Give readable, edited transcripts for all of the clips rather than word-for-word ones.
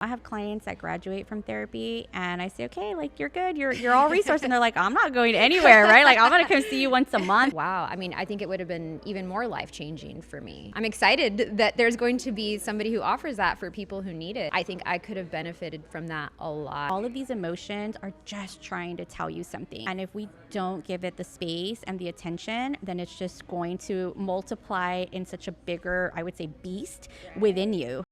I have clients that graduate from therapy and I say, okay, like you're good. You're all resourced. And they're like, I'm not going anywhere, right? Like I'm going to come see you once a month. Wow. I mean, I think it would have been even more life-changing for me. I'm excited that there's going to be somebody who offers that for people who need it. I think I could have benefited from that a lot. All of these emotions are just trying to tell you something. And if we don't give it the space and the attention, then it's just going to multiply in such a bigger, I would say, beast within you.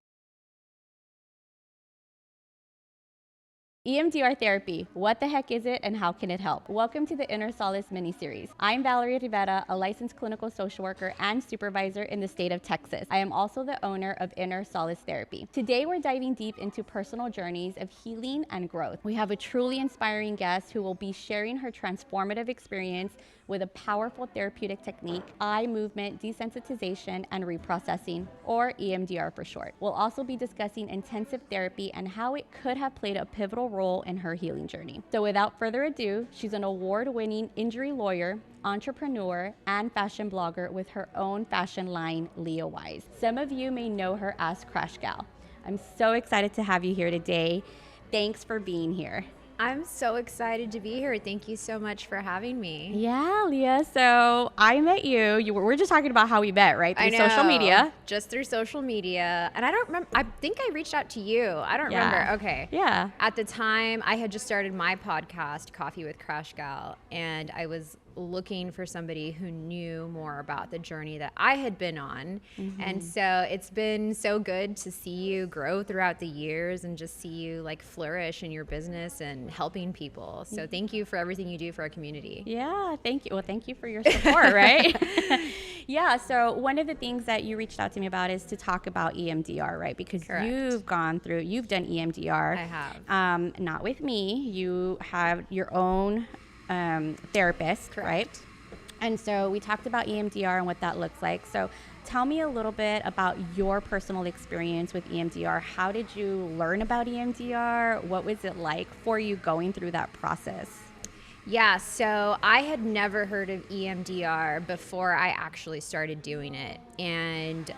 EMDR therapy, what the heck is it and how can it help? Welcome to the Inner Solace Mini Series. I'm Valerie Rivera, a licensed clinical social worker and supervisor in the state of Texas. I am also the owner of Inner Solace Therapy. Today we're diving deep into personal journeys of healing and growth. We have a truly inspiring guest who will be sharing her transformative experience with a powerful therapeutic technique, eye movement desensitization and reprocessing, or EMDR for short. We'll also be discussing intensive therapy and how it could have played a pivotal role in her healing journey. So without further ado, she's an award-winning injury lawyer, entrepreneur, and fashion blogger with her own fashion line, Leah Wise. Some of you may know her as Crash Gal. I'm so excited to have you here today. Thanks for being here. I'm so excited to be here. Thank you so much for having me. Yeah, Leah. So I met you. We're just talking about how we met, right? Through social media. Just through social media. And I don't remember. I think I reached out to you. I don't remember. Okay. Yeah. At the time, I had just started my podcast, Coffee with Crash Gal, and I was looking for somebody who knew more about the journey that I had been on. Mm-hmm. And so it's been so good to see you grow throughout the years and just see you like flourish in your business and helping people. So thank you for everything you do for our community. Yeah, thank you. Well, thank you for your support, right? Yeah, so one of the things that you reached out to me about is to talk about EMDR, right? Because Correct. you've done EMDR. I have. Not with me. You have your own therapist, Correct. right? And so we talked about EMDR and what that looks like. So tell me a little bit about your personal experience with EMDR. How did you learn about EMDR? What was it like for you going through that process? Yeah, so I had never heard of EMDR before I actually started doing it. And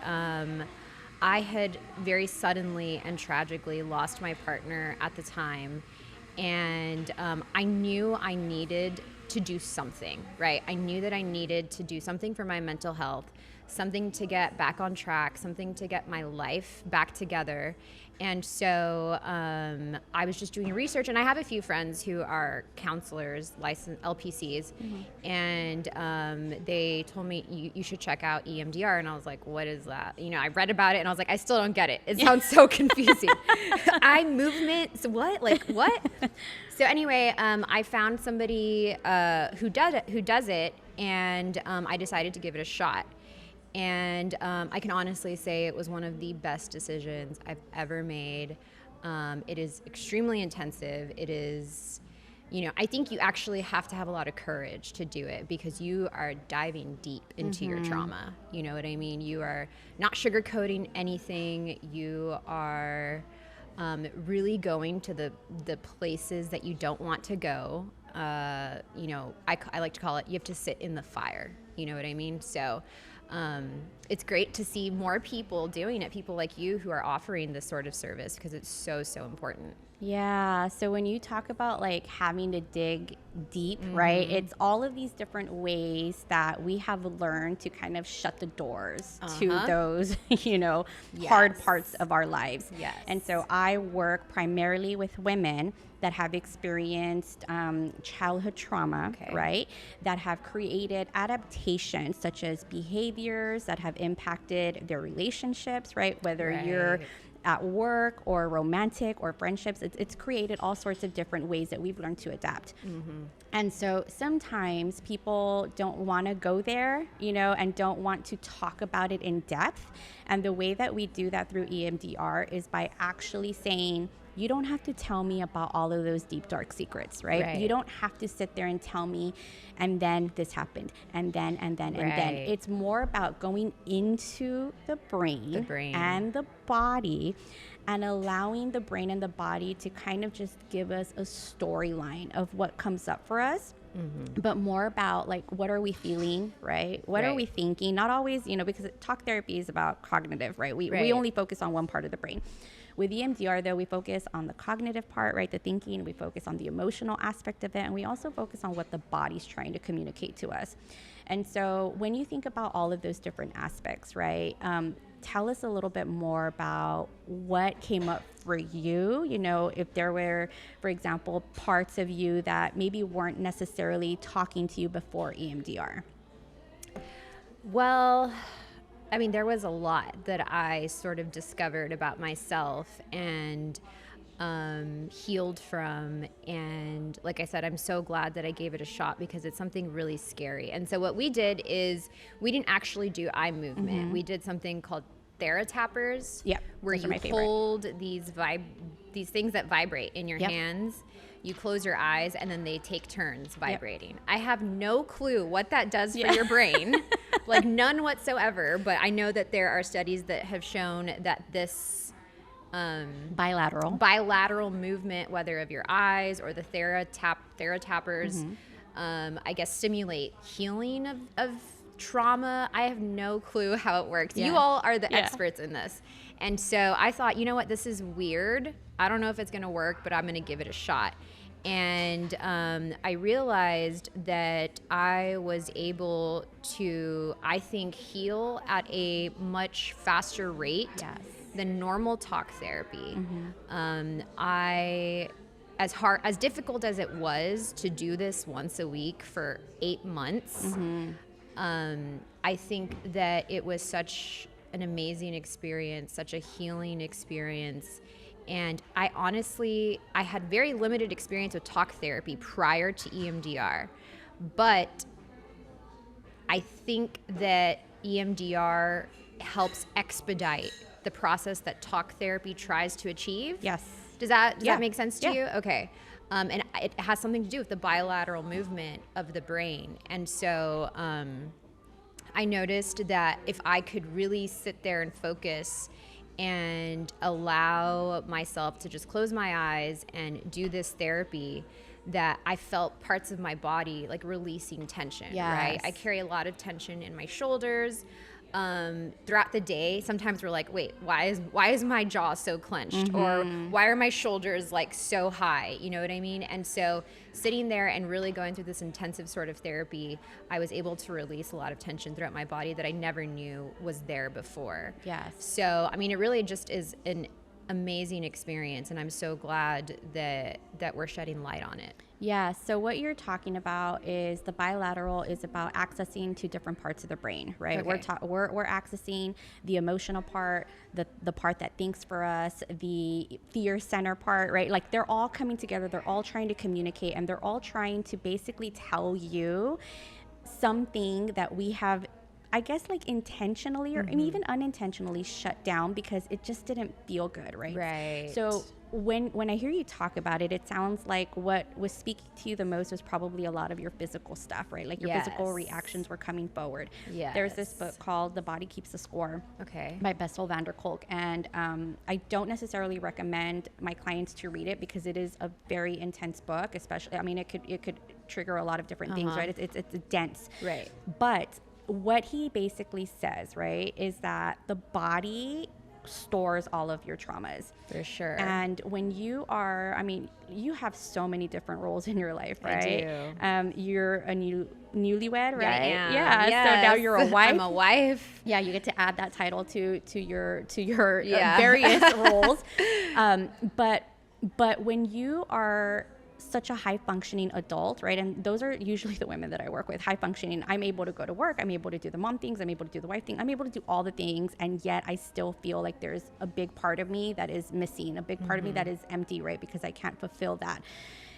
I had very suddenly and tragically lost my partner at the time. And I knew I needed to do something, right? I knew that I needed to do something for my mental health, something to get back on track, something to get my life back together. And so I was just doing research, and I have a few friends who are counselors, licensed LPCs, mm-hmm. and they told me you should check out EMDR, and I was like, what is that? You know, I read about it, and I was like, I still don't get it. It sounds so confusing. Eye movement, so what? Like what? So anyway, I found somebody who does it, and I decided to give it a shot. And I can honestly say it was one of the best decisions I've ever made. It is extremely intensive. It is, you know, I think you actually have to have a lot of courage to do it because you are diving deep into mm-hmm. your trauma. You know what I mean? You are not sugarcoating anything. You are really going to the places that you don't want to go. You know, I like to call it, you have to sit in the fire. You know what I mean? So it's great to see more people doing it, people like you who are offering this sort of service because it's so, so important. Yeah. So when you talk about like having to dig deep, mm-hmm. right, it's all of these different ways that we have learned to kind of shut the doors uh-huh. to those, you know, yes. hard parts of our lives. Yes. And so I work primarily with women that have experienced childhood trauma, okay. right? That have created adaptations such as behaviors that have impacted their relationships, right? Whether right. you're at work or romantic or friendships, it's created all sorts of different ways that we've learned to adapt. Mm-hmm. And so sometimes people don't want to go there, you know, and don't want to talk about it in depth. And the way that we do that through EMDR is by actually saying, you don't have to tell me about all of those deep, dark secrets, right? You don't have to sit there and tell me, and then this happened, and then. It's more about going into the brain and the body and allowing the brain and the body to kind of just give us a storyline of what comes up for us. Mm-hmm. But more about like, what are we feeling, right? What are we thinking? Not always, you know, because talk therapy is about cognitive, right? We only focus on one part of the brain. With EMDR, though, we focus on the cognitive part, right? The thinking. We focus on the emotional aspect of it. And we also focus on what the body's trying to communicate to us. And so when you think about all of those different aspects, right, tell us a little bit more about what came up for you. You know, if there were, for example, parts of you that maybe weren't necessarily talking to you before EMDR. Well, I mean, there was a lot that I sort of discovered about myself and healed from. And like I said, I'm so glad that I gave it a shot because it's something really scary. And so what we did is we didn't actually do eye movement. We did something called theratappers, where you hold these things that vibrate in your hands. You close your eyes and then they take turns vibrating. I have no clue what that does for your brain, like none whatsoever. But I know that there are studies that have shown that this bilateral movement, whether of your eyes or the theratappers, I guess stimulate healing of trauma. I have no clue how it works. You all are the experts in this. And so I thought, you know what, this is weird. I don't know if it's going to work, but I'm going to give it a shot. And I realized that I was able to, I think, heal at a much faster rate than normal talk therapy. As difficult as it was to do this once a week for 8 months, I think that it was such an amazing experience, such a healing experience. And I had very limited experience with talk therapy prior to EMDR, but I think that EMDR helps expedite the process that talk therapy tries to achieve. Yes. Does that make sense to you? Okay. And it has something to do with the bilateral movement of the brain. And so I noticed that if I could really sit there and focus and allow myself to just close my eyes and do this therapy, that I felt parts of my body like releasing tension, right? I carry a lot of tension in my shoulders. Throughout the day, sometimes we're like, wait, why is my jaw so clenched? Or why are my shoulders like so high? You know what I mean? And so sitting there and really going through this intensive sort of therapy, I was able to release a lot of tension throughout my body that I never knew was there before. Yes. So, I mean, it really just is an amazing experience, and I'm so glad that we're shedding light on it. Yeah, so what you're talking about is the bilateral is about accessing to different parts of the brain, right? Okay. We're accessing the emotional part, the part that thinks for us, the fear center part, right? Like they're all coming together, they're all trying to communicate, and they're all trying to basically tell you something that we have, I guess, like intentionally or and even unintentionally shut down because it just didn't feel good, right? Right. So when I hear you talk about it, it sounds like what was speaking to you the most was probably a lot of your physical stuff, right? Like your physical reactions were coming forward. Yes. There's this book called The Body Keeps the Score by Bessel van der Kolk. And I don't necessarily recommend my clients to read it because it is a very intense book, especially, I mean, it could trigger a lot of different things, right? It's dense. Right. But what he basically says, right, is that the body stores all of your traumas. For sure. And when you are, I mean, you have so many different roles in your life, right? I do. You're a newlywed, right? I am. Yeah. Yes. So now you're a wife. I'm a wife. Yeah, you get to add that title to your various roles. But when you are such a high functioning adult, right? And those are usually the women that I work with, high functioning. I'm able to go to work. I'm able to do the mom things. I'm able to do the wife thing. I'm able to do all the things. And yet I still feel like there's a big part of me that is missing, a big part of me that is empty, right? Because I can't fulfill that.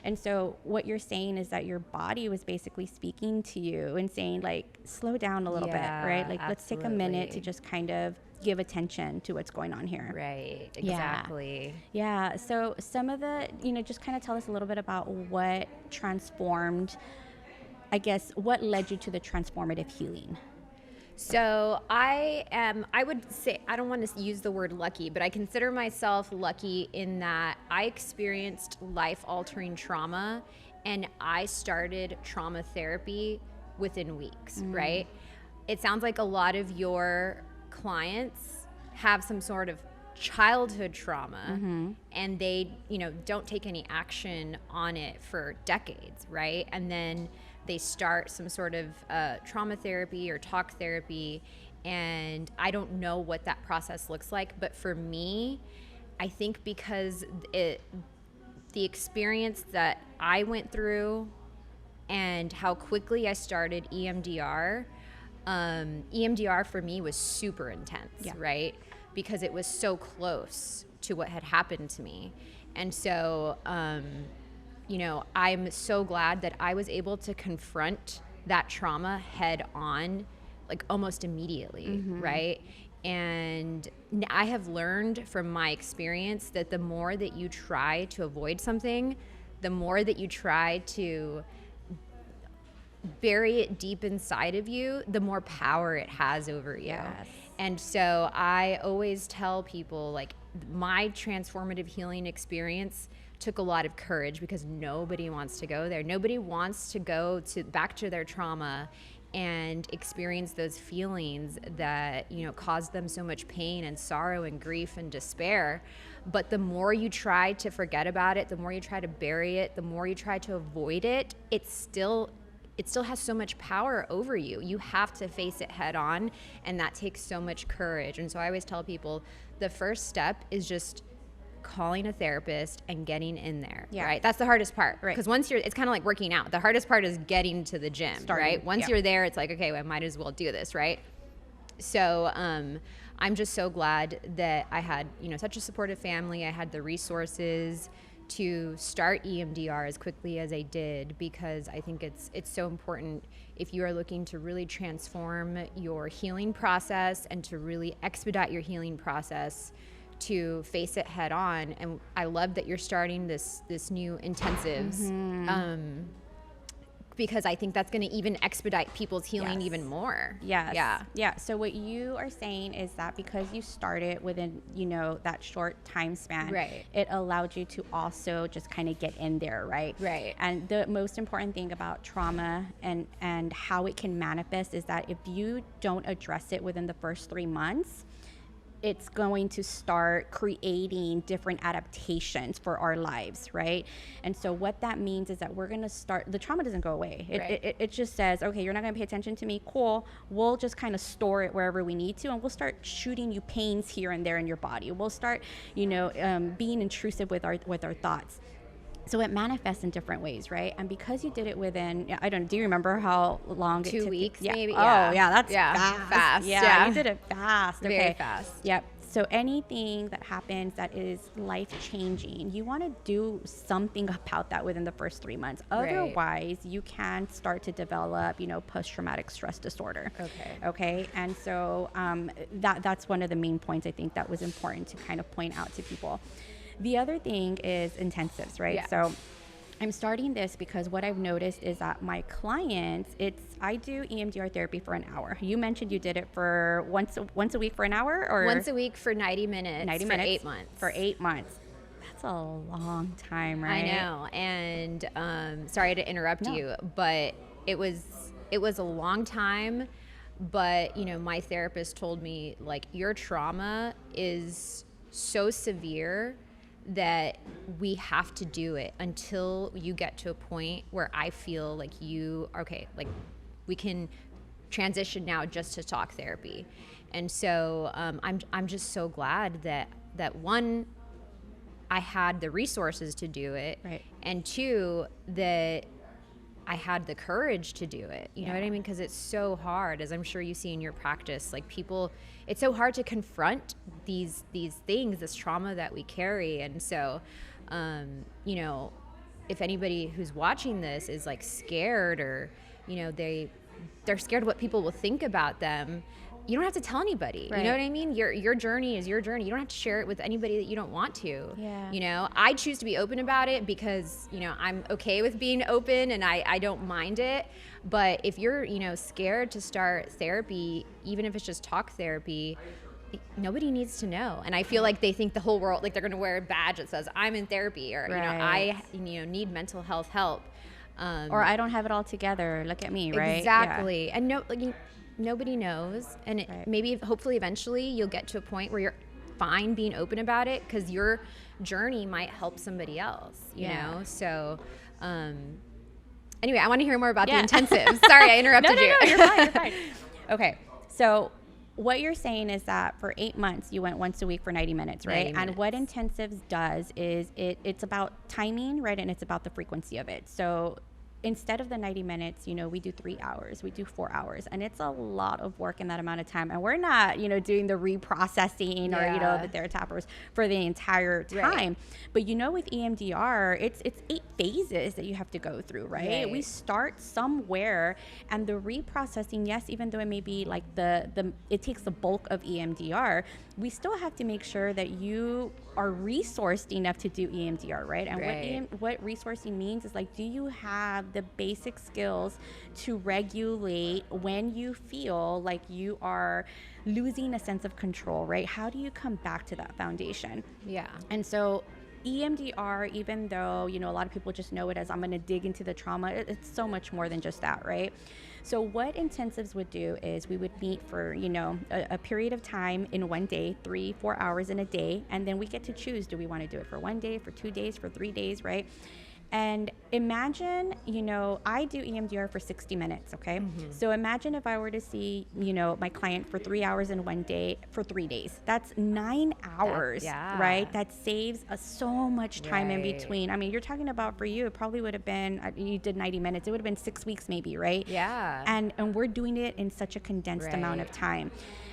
And so what you're saying is that your body was basically speaking to you and saying like, slow down a little bit, right? Like let's take a minute to just kind of give attention to what's going on here. Right. Exactly. Yeah. So some of the, just kind of tell us a little bit about what transformed, I guess, what led you to the transformative healing. So I would say, I don't want to use the word lucky, but I consider myself lucky in that I experienced life-altering trauma and I started trauma therapy within weeks, right? It sounds like a lot of your clients have some sort of childhood trauma and they, you know, don't take any action on it for decades, right? And then they start some sort of trauma therapy or talk therapy, and I don't know what that process looks like. But for me, I think because the experience that I went through and how quickly I started EMDR, EMDR for me was super intense, right? Because it was so close to what had happened to me. And so, you know, I'm so glad that I was able to confront that trauma head on, like almost immediately, right? And I have learned from my experience that the more that you try to avoid something, the more that you try to bury it deep inside of you, the more power it has over you. Yes. And so I always tell people, like, my transformative healing experience took a lot of courage because nobody wants to go there. Nobody wants to go back to their trauma and experience those feelings that, you know, caused them so much pain and sorrow and grief and despair. But the more you try to forget about it, the more you try to bury it, the more you try to avoid it, it still has so much power over you. You have to face it head on, and that takes so much courage. And so I always tell people the first step is just calling a therapist and getting in there, right? That's the hardest part, right? Because once it's kind of like working out. The hardest part is getting to the gym, right? Once you're there, it's like, okay, well, I might as well do this, right? So I'm just so glad that I had, you know, such a supportive family. I had the resources to start EMDR as quickly as I did, because I think it's so important if you are looking to really transform your healing process and to really expedite your healing process, to face it head on. And I love that you're starting this new intensives, because I think that's going to even expedite people's healing even more. Yeah. So what you are saying is that because you started within, you know, that short time span, right, it allowed you to also just kind of get in there, right? Right. And the most important thing about trauma and how it can manifest is that if you don't address it within the first 3 months, it's going to start creating different adaptations for our lives, right? And so what that means is that we're going to start, the trauma doesn't go away. It just says, okay, you're not going to pay attention to me. Cool. We'll just kind of store it wherever we need to, and we'll start shooting you pains here and there in your body. We'll start, you know, being intrusive with our thoughts. So it manifests in different ways, right? And because you did it within, do you remember how long 2 weeks, maybe? Oh, yeah, that's fast. Yeah, you did it fast. Okay. Very fast. Yep. So anything that happens that is life-changing, you want to do something about that within the first 3 months. Otherwise, you can start to develop, you know, post-traumatic stress disorder. Okay. And so that's one of the main points I think that was important to kind of point out to people. The other thing is intensives, right? Yeah. So I'm starting this because what I've noticed is that my clients, I do EMDR therapy for an hour. You mentioned you did it for once a week for an hour, or once a week for 90 minutes. 90 for minutes 8 months. For 8 months. That's a long time, right? I know. And sorry to interrupt you, but it was a long time. But, you know, my therapist told me, like, your trauma is so severe that we have to do it until you get to a point where I feel like like we can transition now just to talk therapy. And so I'm just so glad that one, I had the resources to do it, right, and two, that I had the courage to do it. You know what I mean? Because it's so hard, as I'm sure you see in your practice, like people, it's so hard to confront these things, this trauma that we carry. And so, you know, if anybody who's watching this is like scared, or, you know, they're scared what people will think about them, you don't have to tell anybody. Right. You know what I mean? Your journey is your journey. You don't have to share it with anybody that you don't want to. Yeah. You know, I choose to be open about it because, you know, I'm okay with being open and I don't mind it. But if you're, you know, scared to start therapy, even if it's just talk therapy, nobody needs to know. And I feel like they think the whole world, like they're going to wear a badge that says I'm in therapy, or, right, you know, need mental health help. Or I don't have it all together. Look at me, right? Exactly. Yeah. And nobody knows. And right, maybe, hopefully, eventually you'll get to a point where fine being open about it, because your journey might help somebody else, you know? So, anyway, I want to hear more about the intensives. Sorry, I interrupted you. No, you're fine. Okay, so what you're saying is that for 8 months, you went once a week for 90 minutes, right? 90 minutes. And what intensives does is it's about timing, right? And it's about the frequency of it. So instead of the 90 minutes, you know, we do 3 hours, we do 4 hours, and it's a lot of work in that amount of time. And we're not, you know, doing the reprocessing or, you know, the therapeutics for the entire time. Right. But, you know, with EMDR, it's 8 phases that you have to go through, right? We start somewhere, and the reprocessing, yes, even though it may be like it takes the bulk of EMDR, we still have to make sure that you are resourced enough to do EMDR, right? And what resourcing means is like, do you have the basic skills to regulate when you feel like you are losing a sense of control, right? How do you come back to that foundation? Yeah. And so EMDR, even though, you know, a lot of people just know it as I'm going to dig into the trauma, it's so much more than just that, right? So what intensives would do is we would meet for, you know, a period of time in one day, 3-4 hours in a day, and then we get to choose, do we want to do it for 1 day, for 2 days, for 3 days, right? And imagine, you know, I do EMDR for 60 minutes, okay? Mm-hmm. So imagine if I were to see, you know, my client for 3 hours in one day for 3 days. That's 9 hours, right? That saves us so much time in between. I mean, you're talking about, for you, it probably would have been, you did 90 minutes, it would have been 6 weeks maybe, right? Yeah. And we're doing it in such a condensed amount of time.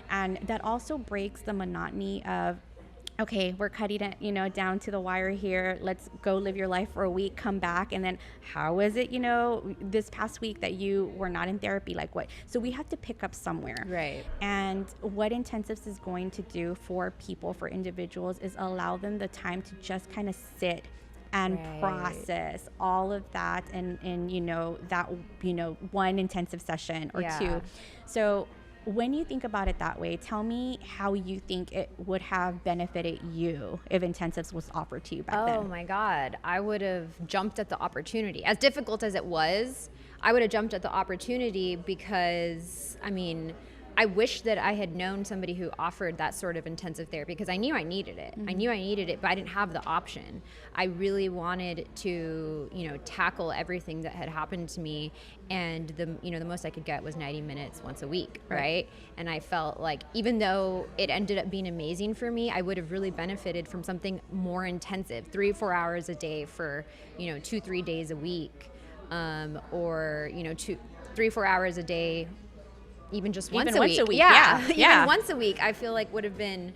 And that also breaks the monotony of, okay, we're cutting it, you know, down to the wire here. Let's go live your life for a week, come back. And then how was it, you know, this past week that you were not in therapy? Like what? So we have to pick up somewhere. Right. And what intensives is going to do for people, for individuals, is allow them the time to just kind of sit and process all of that and you know, that, you know, one intensive session or two. So when you think about it that way, tell me how you think it would have benefited you if intensives was offered to you back then. Oh my God. I would have jumped at the opportunity. As difficult as it was, I would have jumped at the opportunity because, I mean, I wish that I had known somebody who offered that sort of intensive therapy, because I knew I needed it. Mm-hmm. I knew I needed it, but I didn't have the option. I really wanted to, you know, tackle everything that had happened to me, and the most I could get was 90 minutes once a week, right? And I felt like, even though it ended up being amazing for me, I would have really benefited from something more intensive, 3-4 hours a day for, you know, 2-3 days a week, or, you know, 3-4 hours a day. Even just once a week. Yeah. Even once a week, I feel like would have been,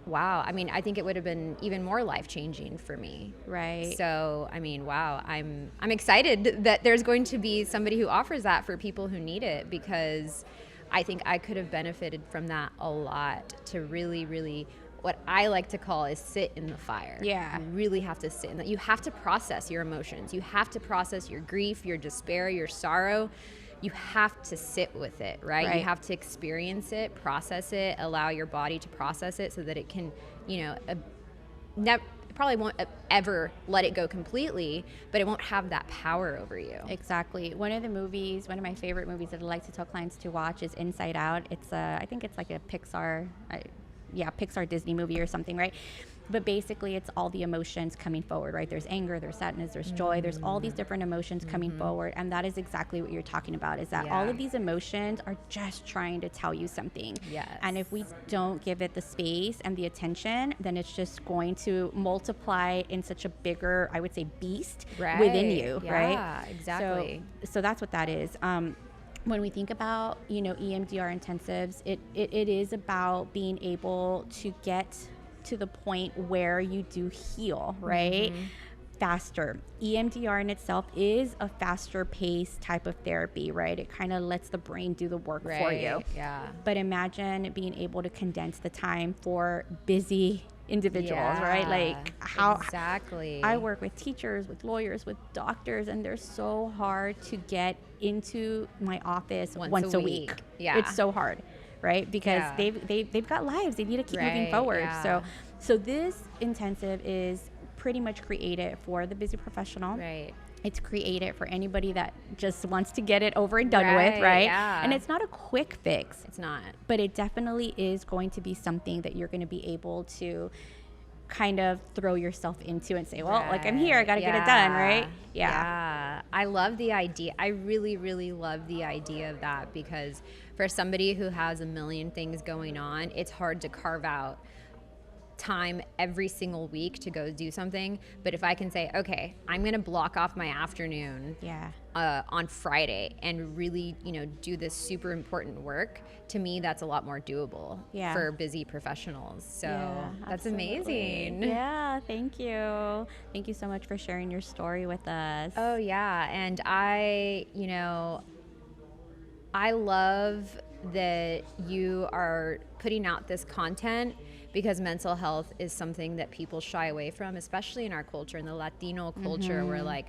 wow. I mean, I think it would have been even more life-changing for me. Right. So, I mean, wow. I'm excited that there's going to be somebody who offers that for people who need it, because I think I could have benefited from that a lot, to really, really, what I like to call is sit in the fire. Yeah. You really have to sit in that. You have to process your emotions. You have to process your grief, your despair, your sorrow. You have to sit with it, right? You have to experience it, process it, allow your body to process it so that it can, you know, probably won't ever let it go completely, but it won't have that power over you. Exactly. One of my favorite movies that I like to tell clients to watch is Inside Out. It's I think it's like a Pixar Disney movie or something, right? But basically, it's all the emotions coming forward, right? There's anger, there's sadness, there's joy, there's all these different emotions coming forward. And that is exactly what you're talking about, is that all of these emotions are just trying to tell you something. Yes. And if we don't give it the space and the attention, then it's just going to multiply in such a bigger, I would say, beast within you, right? Yeah, exactly. So that's what that is. When we think about, you know, EMDR intensives, it is about being able to get to the point where you do heal, right? Faster. EMDR in itself is a faster paced type of therapy, right? It kind of lets the brain do the work for you. Yeah. But imagine being able to condense the time for busy individuals, right? Like how exactly. I work with teachers, with lawyers, with doctors, and they're so hard to get into my office once a week. Yeah. It's so hard. Right? Because they've got lives. They need to keep moving forward. Yeah. So this intensive is pretty much created for the busy professional. Right. It's created for anybody that just wants to get it over and done with, right? Yeah. And it's not a quick fix. It's not. But it definitely is going to be something that you're going to be able to kind of throw yourself into and say, well, like, I'm here, I got to get it done, right? Yeah. I love the idea. I really, really love the idea of that, because for somebody who has a million things going on, it's hard to carve out time every single week to go do something. But if I can say, okay, I'm going to block off my afternoon on Friday and really, do this super important work, to me, that's a lot more doable for busy professionals. So that's amazing. Yeah, thank you. Thank you so much for sharing your story with us. Oh, yeah. And I love that you are putting out this content, because mental health is something that people shy away from, especially in our culture, in the Latino culture, where like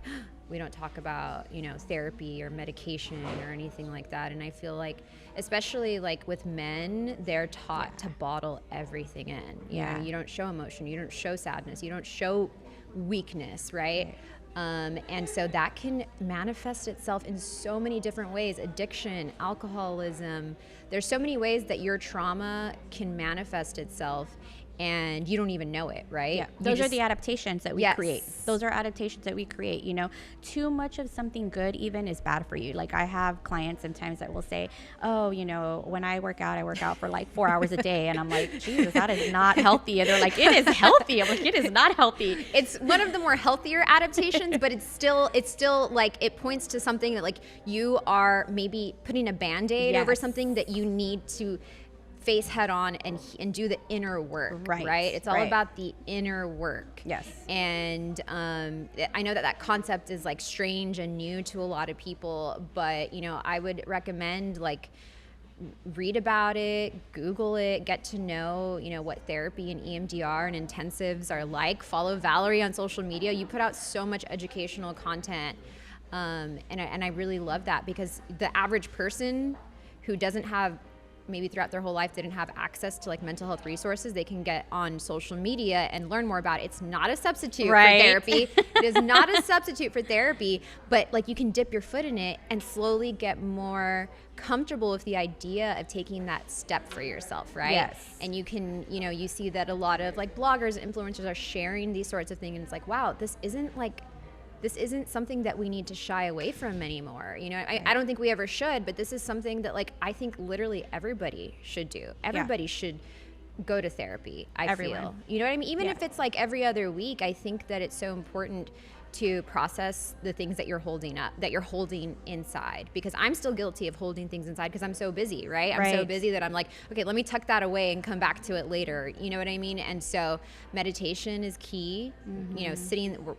we don't talk about, therapy or medication or anything like that. And I feel like, especially like with men, they're taught to bottle everything in. You know, you don't show emotion, you don't show sadness, you don't show weakness, right? And so that can manifest itself in so many different ways: addiction, alcoholism. There's so many ways that your trauma can manifest itself, and you don't even know it, right? Yeah. Those are the adaptations that we create. Those are adaptations that we create. Too much of something good even is bad for you. Like, I have clients sometimes that will say, oh, when I work out for like 4 hours a day. And I'm like, Jesus, that is not healthy. And they're like, it is healthy. I'm like, it is not healthy. It's one of the more healthier adaptations, but it's still like, it points to something that like you are maybe putting a Band-Aid over something that you need to face head on and do the inner work, right? It's all about the inner work. Yes. And I know that concept is like strange and new to a lot of people, but I would recommend like read about it, Google it, get to know, what therapy and EMDR and intensives are like. Follow Valerie on social media. You put out so much educational content. And I really love that, because the average person who doesn't have, maybe throughout their whole life didn't have access to like mental health resources, they can get on social media and learn more about it. It's not a substitute for therapy. It is not a substitute for therapy, but like you can dip your foot in it and slowly get more comfortable with the idea of taking that step for yourself, right? Yes. And you can, you see that a lot of like bloggers and influencers are sharing these sorts of things, and it's like, wow, this isn't something that we need to shy away from anymore. I don't think we ever should, but this is something that like I think literally everybody should do. Everybody should go to therapy, I feel. You know what I mean? Even if it's like every other week, I think that it's so important to process the things that you're holding inside, because I'm still guilty of holding things inside because I'm so busy, right? I'm so busy that I'm like, okay, let me tuck that away and come back to it later. You know what I mean? And so meditation is key.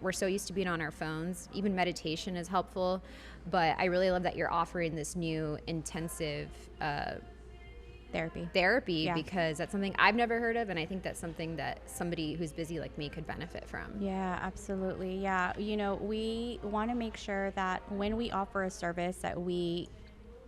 We're so used to being on our phones. Even meditation is helpful, but I really love that you're offering this new intensive therapy because that's something I've never heard of, and I think that's something that somebody who's busy like me could benefit from. Yeah, absolutely. Yeah, we want to make sure that when we offer a service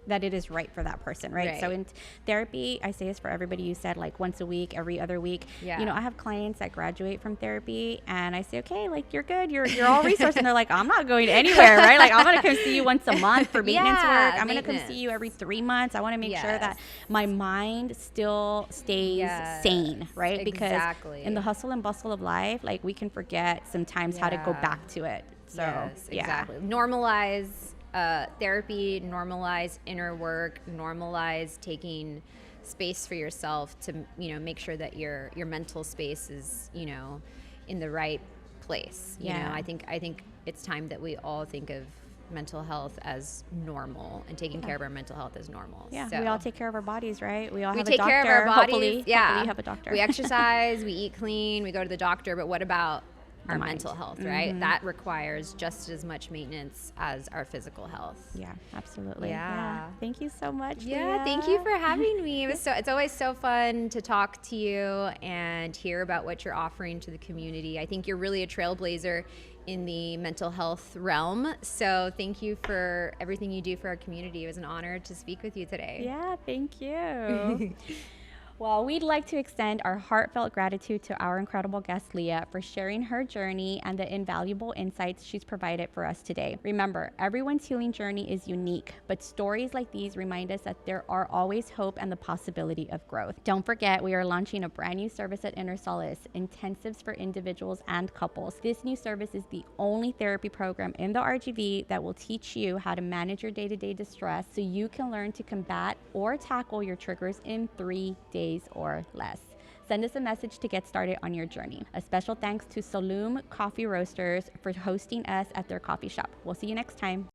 that it is right for that person, right? So in therapy, I say this for everybody. You said like once a week, every other week. I have clients that graduate from therapy, and I say, okay, like you're good, you're all resourced, and they're like, I'm not going anywhere, right? Like I'm gonna come see you once a month for maintenance work. I'm gonna come see you every 3 months. I want to make sure that my mind still stays sane, right? Because in the hustle and bustle of life, like we can forget sometimes how to go back to it. So exactly. Normalize therapy, normalize inner work, normalize taking space for yourself to, make sure that your mental space is, in the right place. You know, I think it's time that we all think of mental health as normal and taking care of our mental health as normal. Yeah, so we all take care of our bodies, right? We take care of our bodies. Hopefully you have a doctor. We exercise, we eat clean, we go to the doctor, but what about our mental health, right? That requires just as much maintenance as our physical health. Yeah, absolutely. Yeah. Thank you so much, Yeah, Leah. Thank you for having me. It's always so fun to talk to you and hear about what you're offering to the community. I think you're really a trailblazer in the mental health realm. So thank you for everything you do for our community. It was an honor to speak with you today. Yeah, thank you. Well, we'd like to extend our heartfelt gratitude to our incredible guest, Leah, for sharing her journey and the invaluable insights she's provided for us today. Remember, everyone's healing journey is unique, but stories like these remind us that there are always hope and the possibility of growth. Don't forget, we are launching a brand new service at Inner Solace, intensives for individuals and couples. This new service is the only therapy program in the RGV that will teach you how to manage your day-to-day distress so you can learn to combat or tackle your triggers in 3 days or less. Send us a message to get started on your journey. A special thanks to Solum Coffee Roasters for hosting us at their coffee shop. We'll see you next time.